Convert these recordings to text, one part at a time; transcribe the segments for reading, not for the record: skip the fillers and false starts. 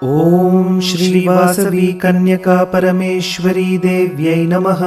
ओम श्री वासवी कन्यका परमेश्वरी देव्यै नमः।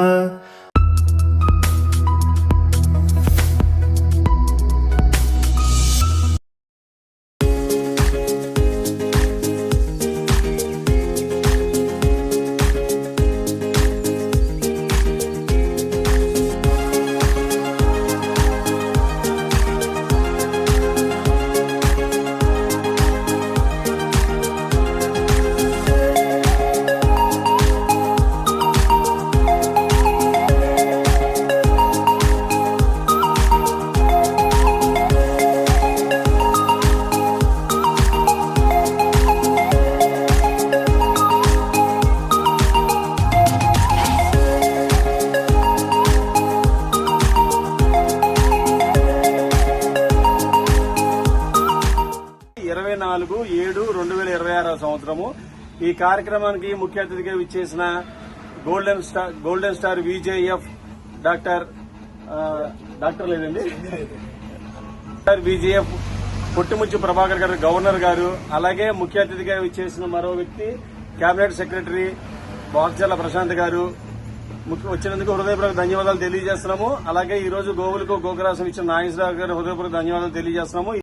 సంవత్సరము ఈ కార్యక్రమానికి ముఖ్య అతిథిగా విచ్చేసిన golden star VJF doctor VJF Pottimucchu Prabhakar గారు గవర్నర్ గారు, అలాగే ముఖ్య అతిథిగా విచ్చేసిన మరో వ్యక్తి కేబినెట్ సెక్రటరీ బాక్చర్ల ప్రశాంత్ గారు వచ్చినందుకు హృదయపూర్వక ధన్యవాదాలు తెలియజేస్తున్నాము. అలాగే ఈ రోజు గోవులకు గోగ్రాసం ఇచ్చిన నాగేశ్వరరావు గారు హృదయపూర్వక ధన్యవాదాలు తెలియజేస్తున్నాము.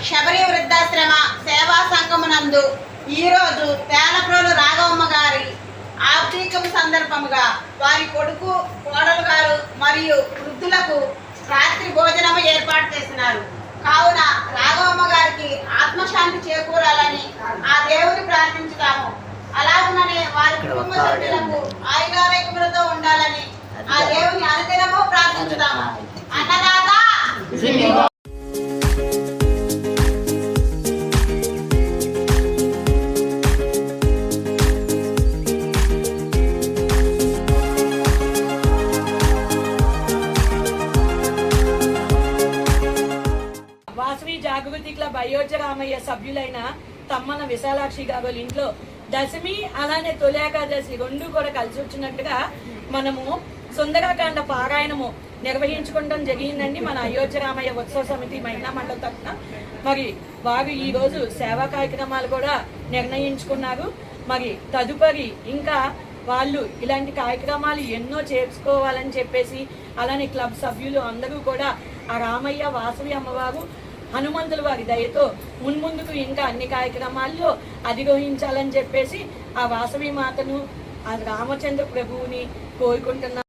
శబరి వృద్ధాశ్రమ సేవా సంఘమునందు ఈరోజు తేలప్రోలు రాఘవమ్మ గారి ఆబ్దీకం సందర్భంగా వారి కొడుకు కోడలు గారు మరియు వృద్ధులకు రాత్రి భోజనం ఏర్పాటు చేసినారు. కావున రాఘవమ్మ గారికి ఆత్మశాంతి చేకూరాలని ఆ దేవుని ప్రార్థించుతాము. అలాగనే వారి కుటుంబ సభ్యులకు ఆయురారోగ్యములతో ఉండాలని ఆ దేవుని అనుదినము ప్రార్థించుతాము. అన్నదాత వాసవి జాగృతి క్లబ్ అయోధ్య రామయ్య సభ్యులైన తమ్మన విశాలాక్షి గారు ఇంట్లో దశమి అలానే తొలి ఏకాదశి రెండు కూడా కలిసి వచ్చినట్టుగా మనము సుందరకాండ పారాయణము నిర్వహించుకోవడం జరిగిందండి. మన అయోధ్య రామయ్య ఉత్సవ సమితి మహిళా మండలి తరఫున మరి వారు ఈ రోజు సేవా కార్యక్రమాలు కూడా నిర్ణయించుకున్నారు. మరి తదుపరి ఇంకా వాళ్ళు ఇలాంటి కార్యక్రమాలు ఎన్నో చేసుకోవాలని చెప్పేసి అలానే క్లబ్ సభ్యులు అందరూ కూడా ఆ రామయ్య వాసవి అమ్మవారు హనుమంతుల వారి దయతో మున్ముందుకు ఇంకా అన్ని కార్యక్రమాల్లో అధిరోహించాలని చెప్పేసి ఆ వాసవి మాతను ఆ రామచంద్ర ప్రభువుని కోరుకుంటున్నారు.